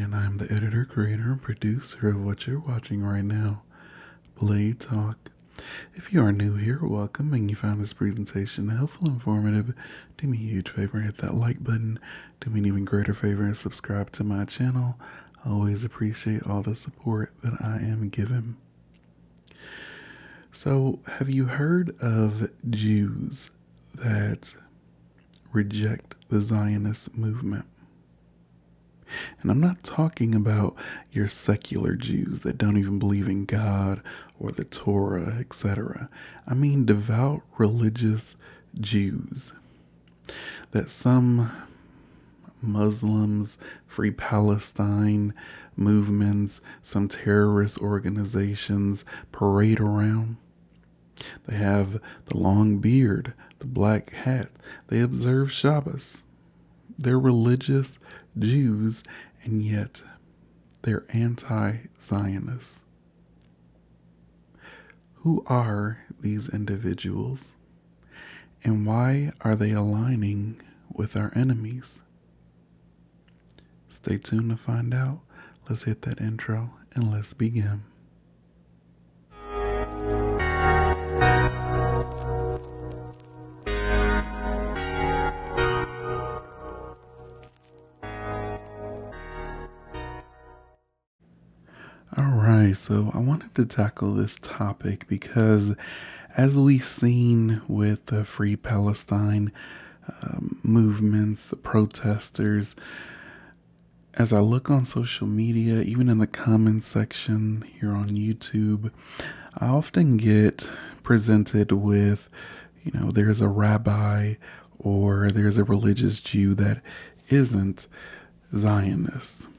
and I'm the editor, creator, and producer of what you're watching right now, Blade Talk. If you are new here, welcome, and you found this presentation helpful, informative, do me a huge favor, hit that like button. Do me an even greater favor and subscribe to my channel. I always appreciate all the support that I am given. So, have you heard of Jews that reject the Zionist movement? And I'm not talking about your secular Jews that don't even believe in God or the Torah, etc. I mean devout religious Jews that some Muslims, Free Palestine movements, some terrorist organizations parade around. They have the long beard, the black hat. They observe Shabbos. They're religious Jews, and yet they're anti-Zionists. Who are these individuals, and why are they aligning with our enemies? Stay tuned to find out. Let's hit that intro and let's begin. Alright, so I wanted to tackle this topic because as we've seen with the Free Palestine movements, the protesters, as I look on social media, even in the comments section here on YouTube, I often get presented with, there's a rabbi or there's a religious Jew that isn't Zionist.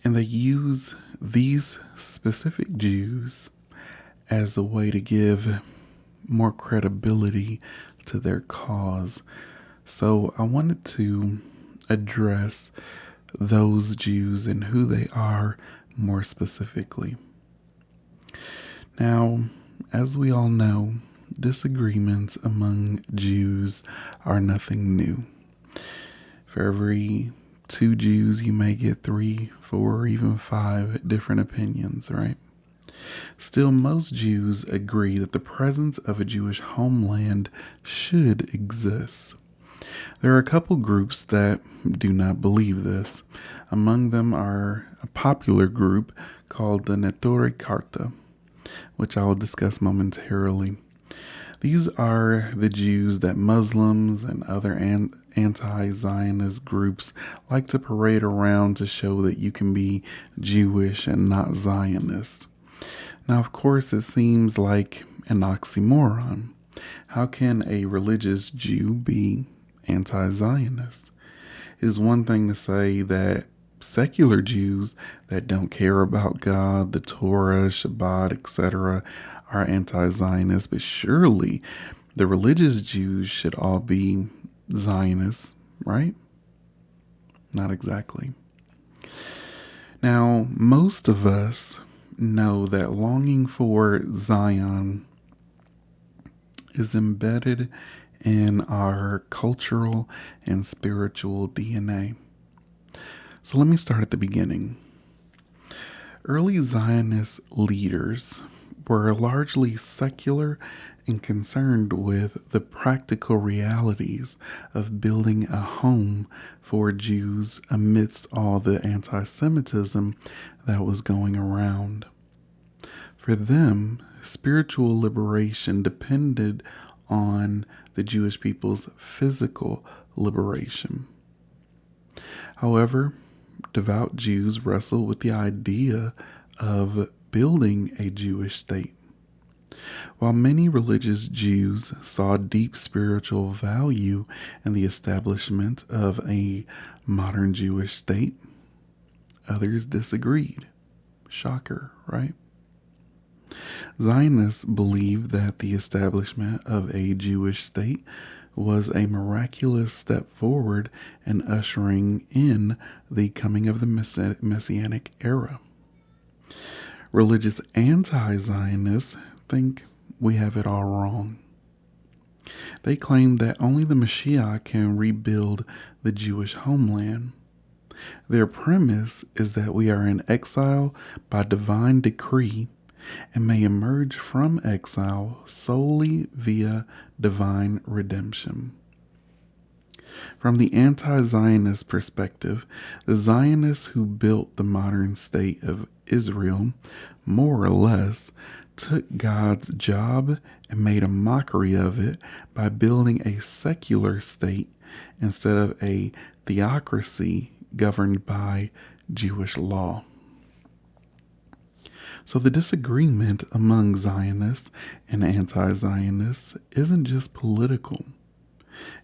And they use these specific Jews as a way to give more credibility to their cause. So I wanted to address those Jews and who they are more specifically. Now, as we all know, disagreements among Jews are nothing new. For every 2 Jews, you may get 3, 4, or even 5 different opinions, right? Still, most Jews agree that the presence of a Jewish homeland should exist. There are a couple groups that do not believe this. Among them are a popular group called the Neturei Karta, which I will discuss momentarily. These are the Jews that Muslims and other anti-Zionist groups like to parade around to show that you can be Jewish and not Zionist. Now, of course, it seems like an oxymoron. How can a religious Jew be anti-Zionist? It is one thing to say that secular Jews that don't care about God, the Torah, Shabbat, etc. are anti-Zionist, but surely the religious Jews should all be Zionists, right? Not exactly. Now, most of us know that longing for Zion is embedded in our cultural and spiritual DNA. So let me start at the beginning. Early Zionist leaders were largely secular and concerned with the practical realities of building a home for Jews amidst all the anti-Semitism that was going around. For them, spiritual liberation depended on the Jewish people's physical liberation. However, devout Jews wrestle with the idea of building a Jewish state. While many religious Jews saw deep spiritual value in the establishment of a modern Jewish state, others disagreed. Shocker, right? Zionists believed that the establishment of a Jewish state was a miraculous step forward in ushering in the coming of the Messianic era. Religious anti-Zionists think we have it all wrong. They claim that only the Mashiach can rebuild the Jewish homeland. Their premise is that we are in exile by divine decree and may emerge from exile solely via divine redemption. From the anti-Zionist perspective, the Zionists who built the modern state of Israel, more or less, took God's job and made a mockery of it by building a secular state instead of a theocracy governed by Jewish law. So the disagreement among Zionists and anti-Zionists isn't just political.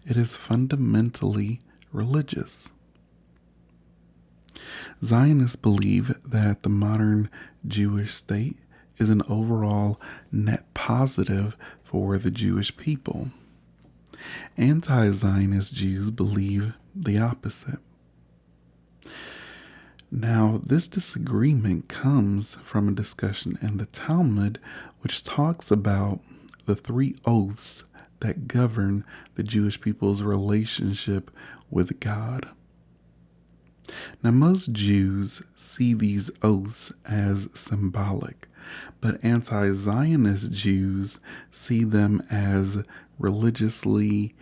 It is fundamentally religious. Zionists believe that the modern Jewish state is an overall net positive for the Jewish people. Anti-Zionist Jews believe the opposite. Now, this disagreement comes from a discussion in the Talmud, which talks about the three oaths that govern the Jewish people's relationship with God. Now, most Jews see these oaths as symbolic, but anti-Zionist Jews see them as a religiously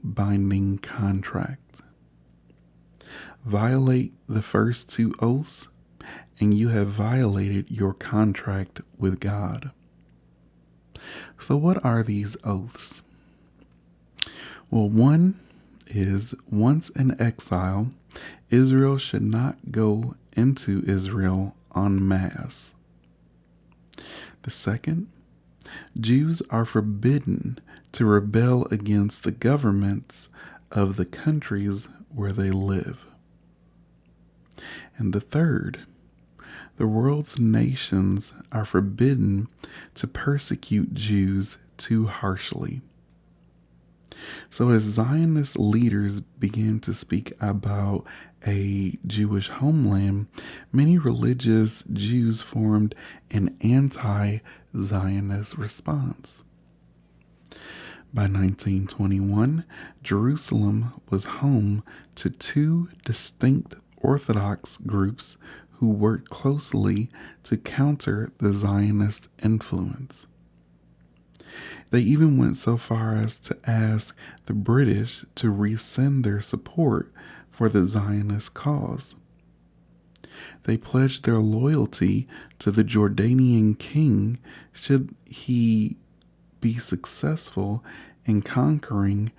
binding contract. Violate the first two oaths, and you have violated your contract with God. So what are these oaths? Well, one is, once in exile, Israel should not go into Israel en masse. The second, Jews are forbidden to rebel against the governments of the countries where they live. And the third, the world's nations are forbidden to persecute Jews too harshly. So as Zionist leaders began to speak about a Jewish homeland, many religious Jews formed an anti-Zionist response. By 1921, Jerusalem was home to two distinct Orthodox groups who worked closely to counter the Zionist influence. They even went so far as to ask the British to rescind their support for the Zionist cause. They pledged their loyalty to the Jordanian king should he be successful in conquering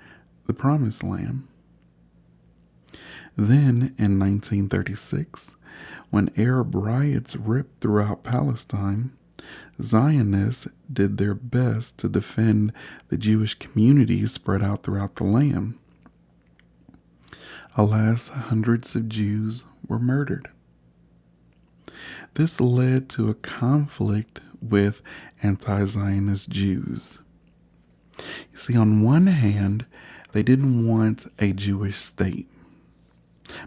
the Promised Land. Then, in 1936, when Arab riots ripped throughout Palestine, Zionists did their best to defend the Jewish communities spread out throughout the land. Alas, hundreds of Jews were murdered. This led to a conflict with anti-Zionist Jews. You see, on one hand, they didn't want a Jewish state.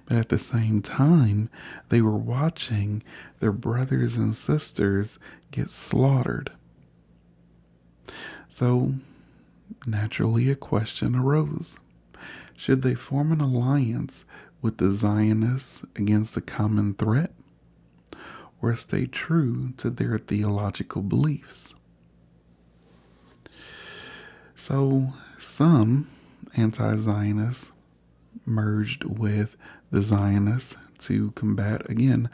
But at the same time, they were watching their brothers and sisters get slaughtered. So, naturally, a question arose. Should they form an alliance with the Zionists against a common threat, or stay true to their theological beliefs? So, some anti-Zionists merged with the Zionists to combat, again,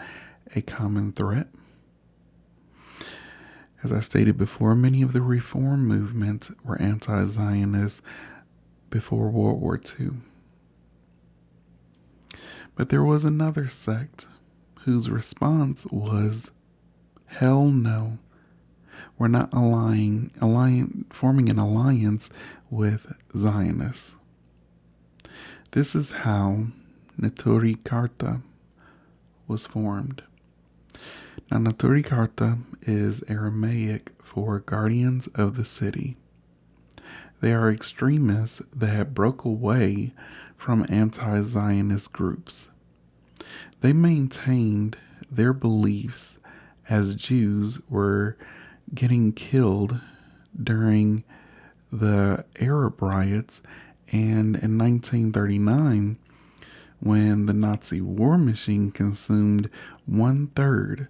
a common threat. As I stated before, many of the reform movements were anti-Zionist before World War II. But there was another sect whose response was, hell no. We're not forming an alliance with Zionists. This is how Neturei Karta was formed. Now, Neturei Karta is Aramaic for guardians of the city. They are extremists that broke away from anti-Zionist groups. They maintained their beliefs as Jews were getting killed during the Arab riots, and in 1939, when the Nazi war machine consumed 1/3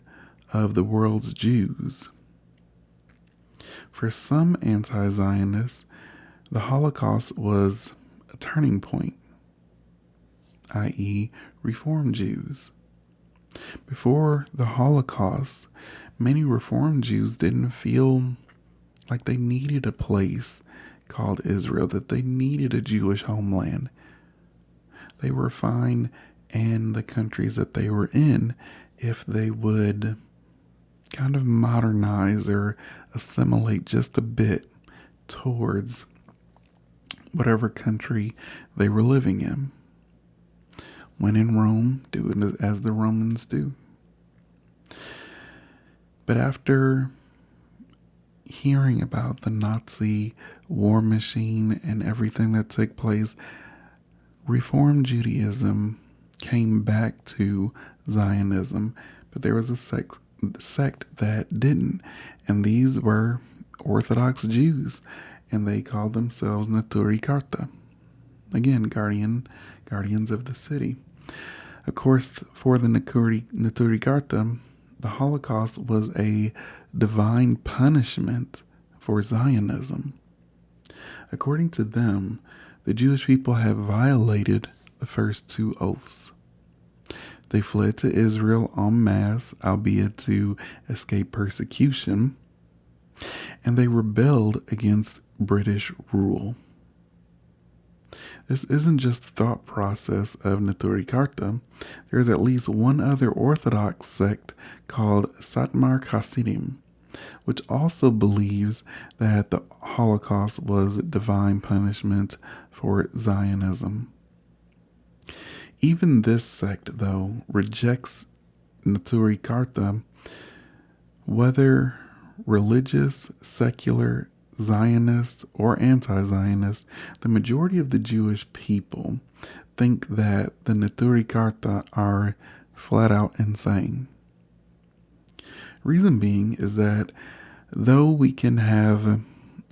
of the world's Jews. For some anti-Zionists, the Holocaust was a turning point, i.e., Reform Jews. Before the Holocaust, many Reform Jews didn't feel like they needed a place called Israel, that they needed a Jewish homeland. They were fine in the countries that they were in if they would kind of modernize or assimilate just a bit towards whatever country they were living in. When in Rome, do it as the Romans do. But after hearing about the Nazi war machine and everything that took place, Reform Judaism came back to Zionism, but there was a sect that didn't, and these were Orthodox Jews, and they called themselves Neturei Karta. Again, guardians of the city. Of course, for the Neturei Karta, the Holocaust was a divine punishment for Zionism. According to them, the Jewish people have violated the first two oaths. They fled to Israel en masse, albeit to escape persecution, and they rebelled against British rule. This isn't just the thought process of Neturei Karta. There is at least one other Orthodox sect called Satmar Hasidim, which also believes that the Holocaust was divine punishment for Zionism. Even this sect, though, rejects Neturei Karta, whether religious, secular, Zionist, or anti-Zionist. The majority of the Jewish people think that the Neturei Karta are flat out insane. Reason being is that though we can have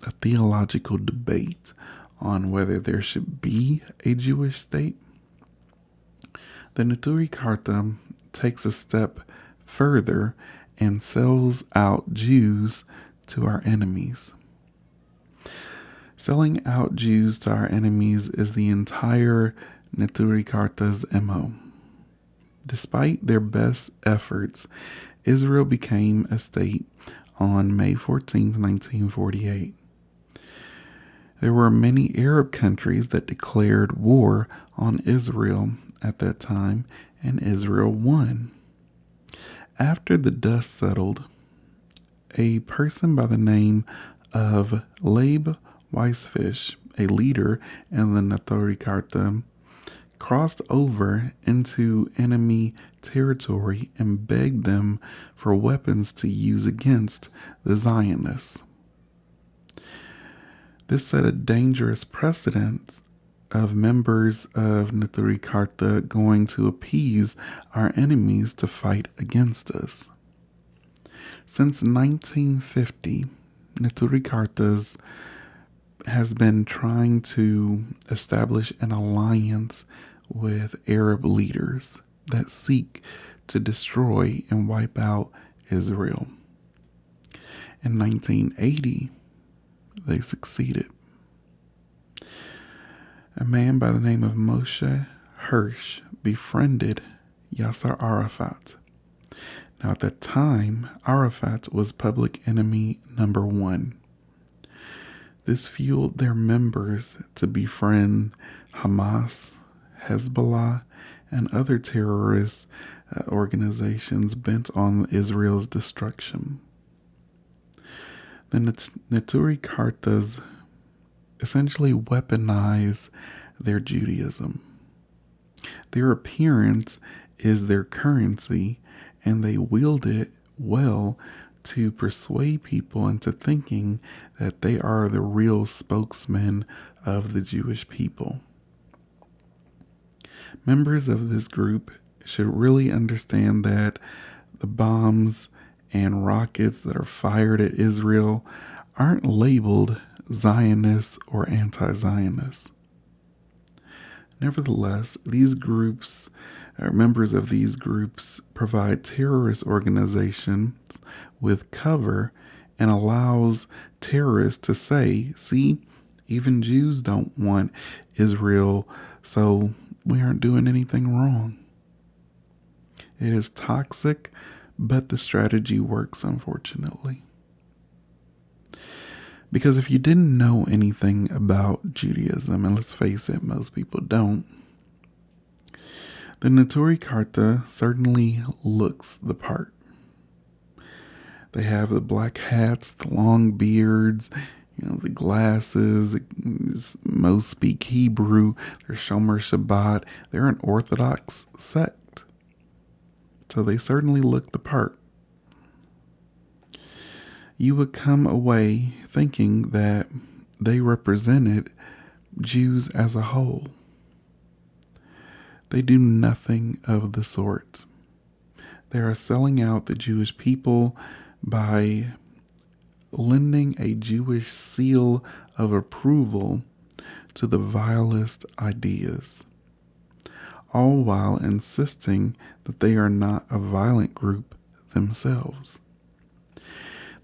a theological debate on whether there should be a Jewish state, the Neturei Karta takes a step further and sells out Jews to our enemies. Selling out Jews to our enemies is the entire Neturei Karta's MO. Despite their best efforts, Israel became a state on May 14, 1948. There were many Arab countries that declared war on Israel at that time, and Israel won. After the dust settled, a person by the name of Leib Weisfish, a leader in the Neturei Karta, crossed over into enemy territory and begged them for weapons to use against the Zionists. This set a dangerous precedent of members of Neturei Karta going to appease our enemies to fight against us. Since 1950, Neturei Karta has been trying to establish an alliance with Arab leaders that seek to destroy and wipe out Israel. In 1980, they succeeded. A man by the name of Moshe Hirsch befriended Yasser Arafat. Now, at that time, Arafat was public enemy number one. This fueled their members to befriend Hamas, Hezbollah, and other terrorist organizations bent on Israel's destruction. The Neturei Kartas essentially weaponize their Judaism. Their appearance is their currency, and they wield it well to persuade people into thinking that they are the real spokesmen of the Jewish people. Members of this group should really understand that the bombs and rockets that are fired at Israel aren't labeled Zionist or anti-Zionist. Nevertheless, these groups, members of these groups, provide terrorist organizations with cover and allows terrorists to say, see, even Jews don't want Israel, so we aren't doing anything wrong. It is toxic, but the strategy works, unfortunately. Because if you didn't know anything about Judaism, and let's face it, most people don't, the Neturei Karta certainly looks the part. They have the black hats, the long beards, the glasses. Most speak Hebrew. They're Shomer Shabbat. They're an Orthodox sect. So they certainly look the part. You would come away thinking that they represented Jews as a whole. They do nothing of the sort. They are selling out the Jewish people by lending a Jewish seal of approval to the vilest ideas, all while insisting that they are not a violent group themselves.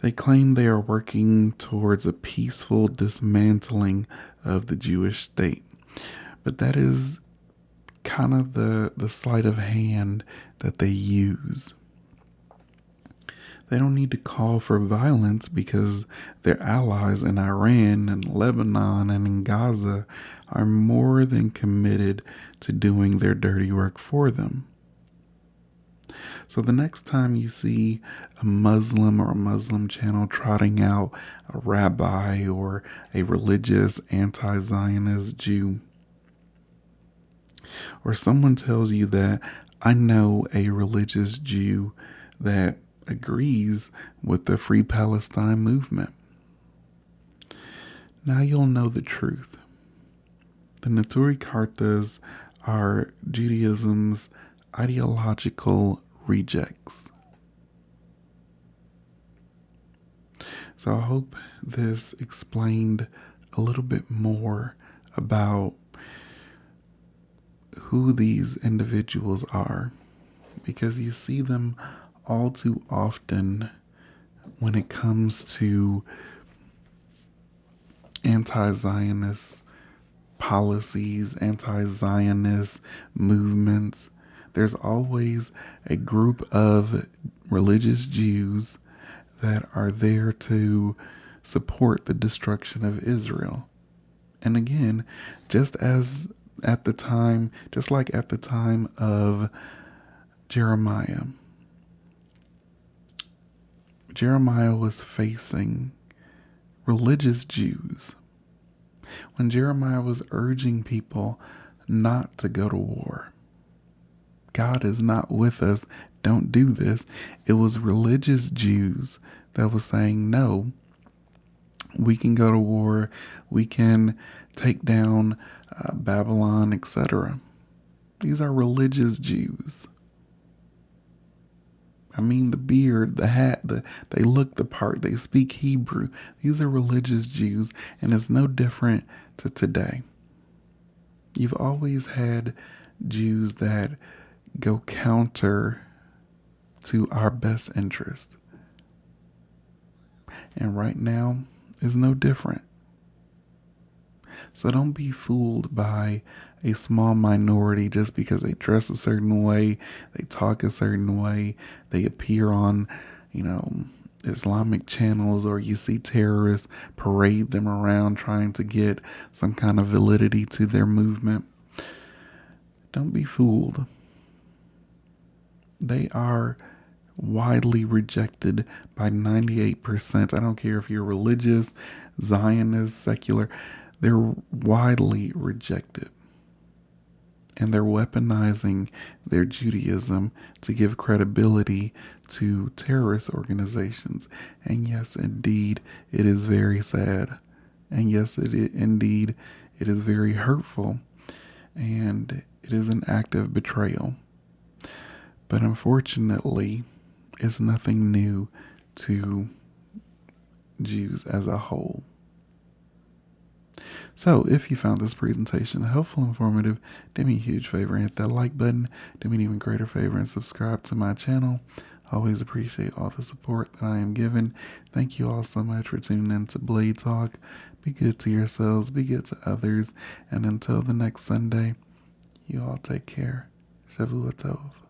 They claim they are working towards a peaceful dismantling of the Jewish state, but that is kind of the sleight of hand that they use. They don't need to call for violence because their allies in Iran and Lebanon and in Gaza are more than committed to doing their dirty work for them. So the next time you see a Muslim or a Muslim channel trotting out a rabbi or a religious anti-Zionist Jew, or someone tells you that I know a religious Jew that agrees with the Free Palestine movement, now you'll know the truth. The Neturei Kartas are Judaism's ideological rejects. So I hope this explained a little bit more about who these individuals are, because you see them all too often when it comes to anti-Zionist policies, anti-Zionist movements. There's always a group of religious Jews that are there to support the destruction of Israel. And again, just like at the time of Jeremiah was facing religious Jews. When Jeremiah was urging people not to go to war, God is not with us, don't do this. It was religious Jews that was saying, no, we can go to war, we can take down Babylon, etc. These are religious Jews. I mean, the beard, the hat, they look the part, they speak Hebrew. These are religious Jews, and it's no different to today. You've always had Jews that go counter to our best interest. And right now is no different. So don't be fooled by a small minority just because they dress a certain way, they talk a certain way, they appear on, Islamic channels, or you see terrorists parade them around trying to get some kind of validity to their movement. Don't be fooled. They are widely rejected by 98%. I don't care if you're religious, Zionist, secular. They're widely rejected. And they're weaponizing their Judaism to give credibility to terrorist organizations. And yes, indeed, it is very sad. And yes, indeed, it is very hurtful. And it is an act of betrayal. But unfortunately, it's nothing new to Jews as a whole. So if you found this presentation helpful and informative, do me a huge favor and hit that like button. Do me an even greater favor and subscribe to my channel. Always appreciate all the support that I am given. Thank you all so much for tuning in to Blade Talk. Be good to yourselves, be good to others, and until the next Sunday, you all take care. Shavua Tov.